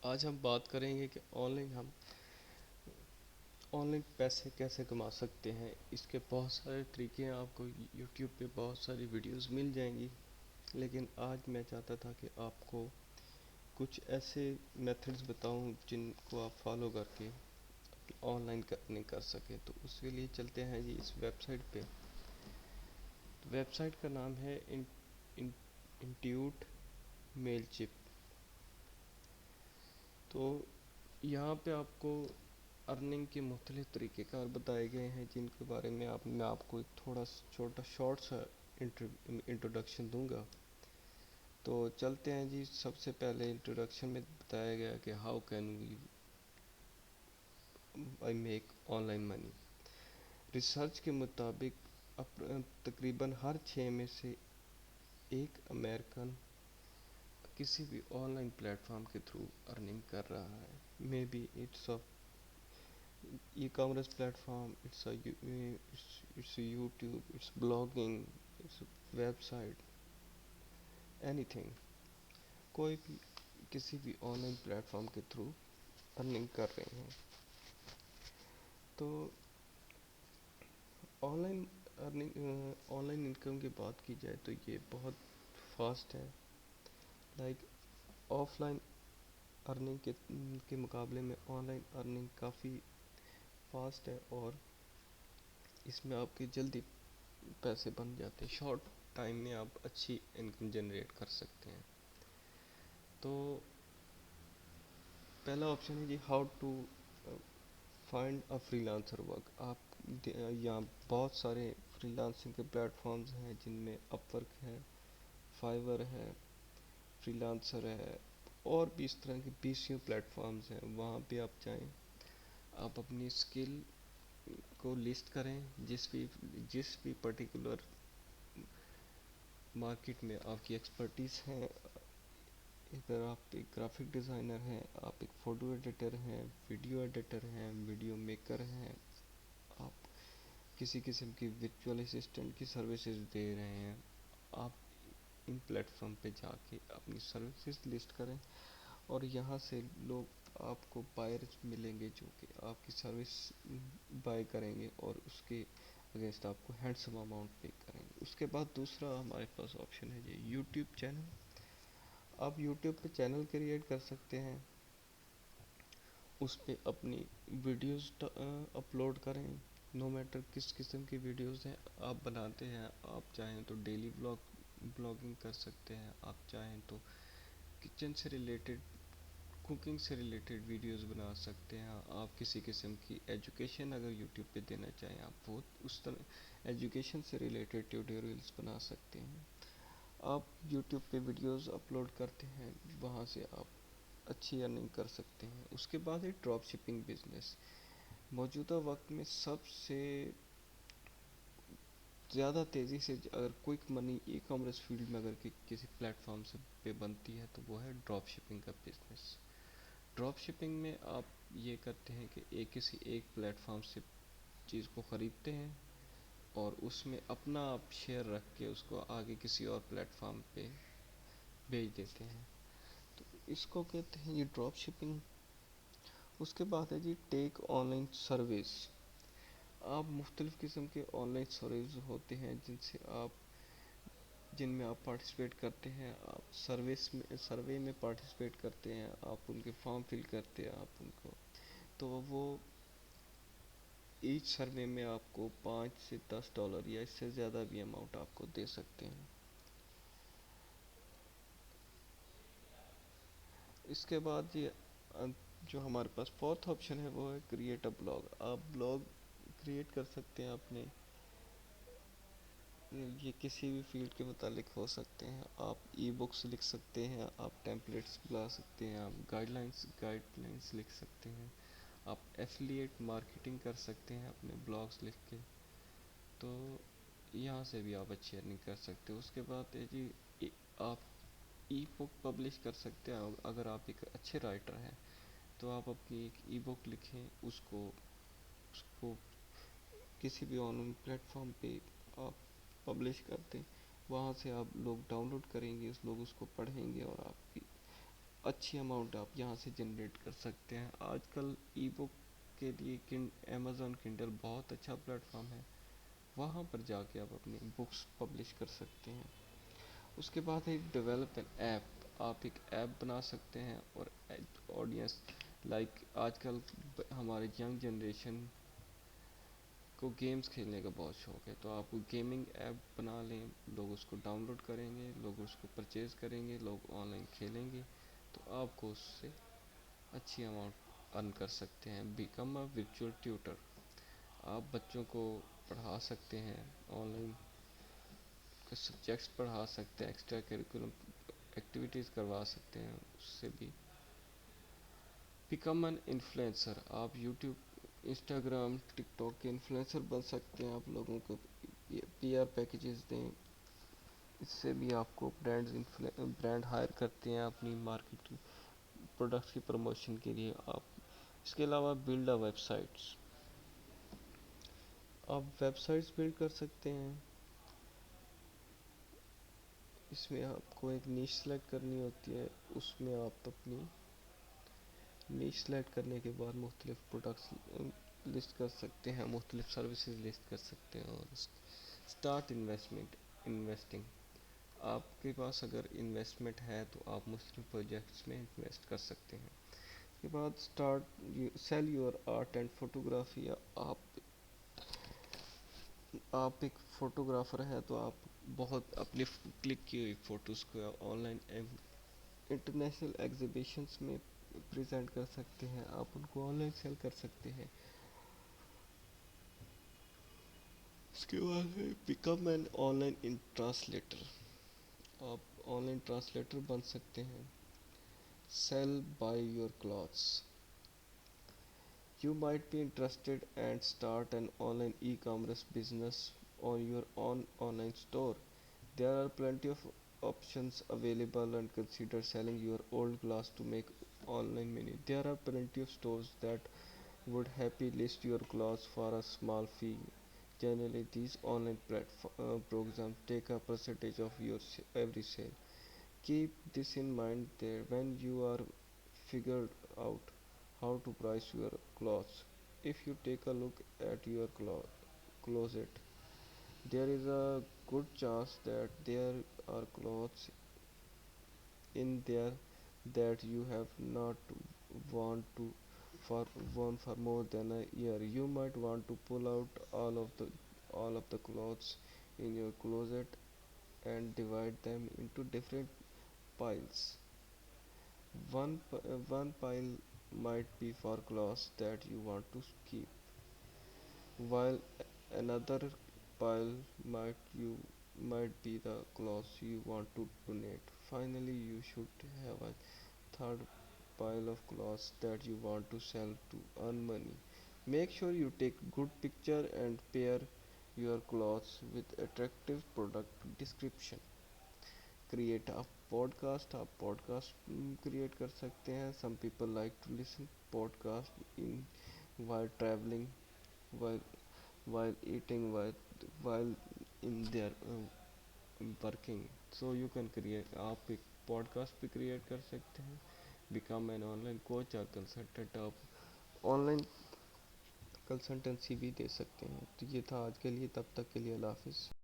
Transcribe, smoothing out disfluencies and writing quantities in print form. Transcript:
آج ہم بات کریں گے کہ آن لائن پیسے کیسے کما سکتے ہیں۔ اس کے بہت سارے طریقے ہیں، آپ کو یوٹیوب پہ بہت ساری ویڈیوز مل جائیں گی، لیکن آج میں چاہتا تھا کہ آپ کو کچھ ایسے میتھڈز بتاؤں جن کو آپ فالو کر کے آن لائن ارننگ کر سکیں۔ تو اس کے لیے چلتے ہیں جی اس ویب سائٹ پہ۔ ویب سائٹ کا نام ہے انٹیوٹ میل چپ۔ تو یہاں پہ آپ کو ارننگ کے مختلف طریقہ کار بتائے گئے ہیں، جن کے بارے میں میں آپ کو ایک تھوڑا چھوٹا شارٹ سا انٹروڈکشن دوں گا۔ تو چلتے ہیں جی، سب سے پہلے انٹروڈکشن میں بتایا گیا کہ how can we I make online money. Research کے مطابق تقریباً ہر 6 میں سے ایک امریکن کسی بھی آن لائن پلیٹ فارم کے تھرو ارننگ کر رہا ہے۔ May be it's e commerce platform, it's YouTube, it's blogging, it's website, anything, کوئی بھی کسی بھی آن لائن پلیٹ فارم کے تھرو ارننگ کر رہے ہیں۔ تو online online income کی بات کی جائے تو یہ بہت فاسٹ ہے، لائک آف لائن ارننگ کے مقابلے میں on line earning coffee fast ہے، اور اس میں آپ کے جلدی پیسے بن جاتے ہیں، شارٹ ٹائم میں آپ اچھی انکم جنریٹ کر سکتے ہیں۔ تو پہلا آپشن ہے جی how to find a freelancer work. آپ یہاں بہت سارے فری لانسنگ کے پلیٹ فارمز ہیں، جن میں اپ ورک ہے، فائیور ہے، فری لانسر ہے، اور بھی اس طرح کے BCO پلیٹ فارمز ہیں۔ وہاں پہ آپ جائیں، آپ اپنی اسکل کو لسٹ کریں، جس بھی پرٹیکولر مارکیٹ میں آپ کی ایکسپرٹیز ہے۔ ادھر آپ ایک گرافک ڈیزائنر ہیں، آپ ایک فوٹو ایڈیٹر ہیں، ویڈیو ایڈیٹر ہیں، ویڈیو میکر ہیں، آپ کسی قسم کی ورچوئل اسسٹنٹ کی سروسز دے رہے ہیں، آپ ان پلیٹ فارم پہ جا کے اپنی سروسز لسٹ کریں، اور یہاں سے لوگ آپ کو بائرز ملیں گے جو کہ آپ کی سروس بائی کریں گے، اور اس کے اگینسٹ آپ کو ہینڈسم اماؤنٹ پے کریں گے۔ اس کے بعد دوسرا ہمارے پاس آپشن ہے جی یوٹیوب چینل۔ آپ یوٹیوب پہ چینل کریٹ کر سکتے ہیں، اس پہ اپنی ویڈیوز اپلوڈ کریں، نو میٹر کس قسم کی ویڈیوز ہیں آپ بناتے ہیں۔ آپ چاہیں تو ڈیلی بلاگنگ کر سکتے ہیں، آپ چاہیں تو کچن سے ریلیٹڈ، کوکنگ سے ریلیٹڈ ویڈیوز بنا سکتے ہیں۔ آپ کسی قسم کی ایجوکیشن اگر یوٹیوب پہ دینا چاہیں، آپ وہ اس طرح ایجوکیشن سے ریلیٹڈ ٹیوٹوریلز بنا سکتے ہیں۔ آپ یوٹیوب پہ ویڈیوز اپلوڈ کرتے ہیں، وہاں سے آپ اچھی ارننگ کر سکتے ہیں۔ اس کے بعد ہے ڈراپ شپنگ بزنس۔ موجودہ وقت میں سب سے زیادہ تیزی سے اگر کوئک منی ای کامرس فیلڈ میں اگر کسی پلیٹ فارم سے پہ بنتی ہے تو وہ ہے ڈراپ شپنگ کا بزنس۔ ڈراپ شپنگ میں آپ یہ کرتے ہیں کہ کسی ایک پلیٹ فارم سے چیز کو خریدتے ہیں، اور اس میں اپنا آپ شیئر رکھ کے اس کو آگے کسی اور پلیٹ فارم پہ بھیج دیتے ہیں، تو اس کو کہتے ہیں یہ ڈراپ شپنگ۔ اس کے بعد ہے جی ٹیک آن لائن سروس۔ آپ مختلف قسم کے آن لائن سروس ہوتے ہیں جن میں آپ پارٹیسپیٹ کرتے ہیں، آپ سروے میں پارٹیسپیٹ کرتے ہیں، آپ ان کے فارم فل کرتے ہیں، آپ ان کو، تو وہ ایچ سروے میں آپ کو $5 سے $10 یا اس سے زیادہ بھی اماؤنٹ آپ کو دے سکتے ہیں۔ اس کے بعد یہ جو ہمارے پاس فورتھ آپشن ہے وہ ہے کریٹ اے بلاگ۔ آپ بلاگ کریٹ کر سکتے ہیں اپنے، یہ کسی بھی فیلڈ کے متعلق ہو سکتے ہیں۔ آپ ای بکس لکھ سکتے ہیں، آپ ٹیمپلیٹس بنا سکتے ہیں، آپ گائیڈ لائنس لکھ سکتے ہیں، آپ ایفیلیٹ مارکیٹنگ کر سکتے ہیں اپنے بلاگس لکھ کے، تو یہاں سے بھی آپ اچھی ارننگ کر سکتے ہو۔ اس کے بعد ہے جی آپ ای بک پبلش کر سکتے ہیں۔ اگر آپ ایک اچھے رائٹر ہیں تو آپ اپنی ایک ای بک لکھیں، اس کو کسی بھی آن لائن پلیٹ فارم پہ آپ پبلش کر دیں، وہاں سے آپ لوگ ڈاؤن لوڈ کریں گے، لوگ اس کو پڑھیں گے، اور آپ کی اچھی اماؤنٹ آپ یہاں سے جنریٹ کر سکتے ہیں. آج کل ای بک کے لیے امیزون کنڈل بہت اچھا پلیٹ فارم ہے. وہاں پر جا کے آپ اپنی بکس پبلش کر سکتے ہیں. اس کے بعد ہے ڈیولپ این ایپ. آپ ایک ایپ بنا سکتے ہیں اور آڈینس لائک آج کل ہمارے ینگ جنریشن کو گیمز کھیلنے کا بہت شوق ہے, تو آپ گیمنگ ایپ بنا لیں. لوگ اس کو ڈاؤن لوڈ کریں گے, لوگ اس کو پرچیز کریں گے, لوگ آن لائن کھیلیں گے, تو آپ کو اس سے اچھی اماؤنٹ ارن کر سکتے ہیں. Become a virtual tutor. آپ بچوں کو پڑھا سکتے ہیں, آن لائن سبجیکٹس پڑھا سکتے ہیں, ایکسٹرا کریکولم ایکٹیویٹیز کروا سکتے ہیں اس سے بھی. Become an influencer. آپ یوٹیوب, انسٹاگرام, ٹک ٹاک کے انفلوئنسر بن سکتے ہیں. آپ لوگوں کو پی آر پیکیجز دیں, اس سے بھی آپ کو برانڈ ہائر کرتے ہیں اپنی مارکیٹنگ پروڈکٹس کی پروموشن کے لیے. آپ اس کے علاوہ بلڈ اے ویب سائٹس. آپ ویب سائٹس بلڈ کر سکتے ہیں. اس میں آپ کو ایک نیش سلیکٹ کرنی ہوتی ہے. اس میں آپ اپنی نیش سلیکٹ کرنے کے بعد مختلف پروڈکٹس لسٹ کر سکتے ہیں, مختلف سروسز لسٹ کر سکتے ہیں. اور اسٹارٹ انویسٹنگ. آپ کے پاس اگر انویسٹمنٹ ہے تو آپ مختلف پروجیکٹس میں انویسٹ کر سکتے ہیں. اس کے بعد sell your art and photography. آپ ایک فوٹوگرافر ہیں تو آپ بہت اپنی کلک کی ہوئی فوٹوز کو آن لائن انٹرنیشنل ایگزیبیشنس میں پریزنٹ کر سکتے ہیں. آپ ان کو آن لائن سیل کر سکتے ہیں. اس کے بعد ہے become an online translator. آپ آن لائن ٹرانسلیٹر بن سکتے ہیں. Sell by your clothes. You might be interested and start an online e-commerce business on your own online store. There are plenty of options available and consider selling your old glass to make online money. There are plenty of stores that would happy list your clothes for a small fee. Generally, these online programs take a percentage of your every sale. Keep this in mind there when you are figured out how to price your clothes. If you take a look at your closet, there is a good chance that there are clothes in there that you have not worn to for worn for more than a year. You might want to pull out all of the clothes in your closet and divide them into different piles. One pile might be for clothes that you want to keep, while another pile might be the clothes you want to donate. Finally, you should have a third pile of clothes that you want to sell to earn money. Make sure you take good picture and pair your clothes with attractive product description. Create آپ podcast create کر سکتے ہیں. Some people like to listen podcast in while travelling, while while eating, while in their working. So you can create, آپ ایک pod cost بھی create کر سکتے ہیں. Become an on line coach اور کنسلٹنٹ. آپ آن لائن کنسلٹنسی بھی دے سکتے ہیں. تو یہ تھا آج کے لیے. تب تک کے لیے اللہ حافظ.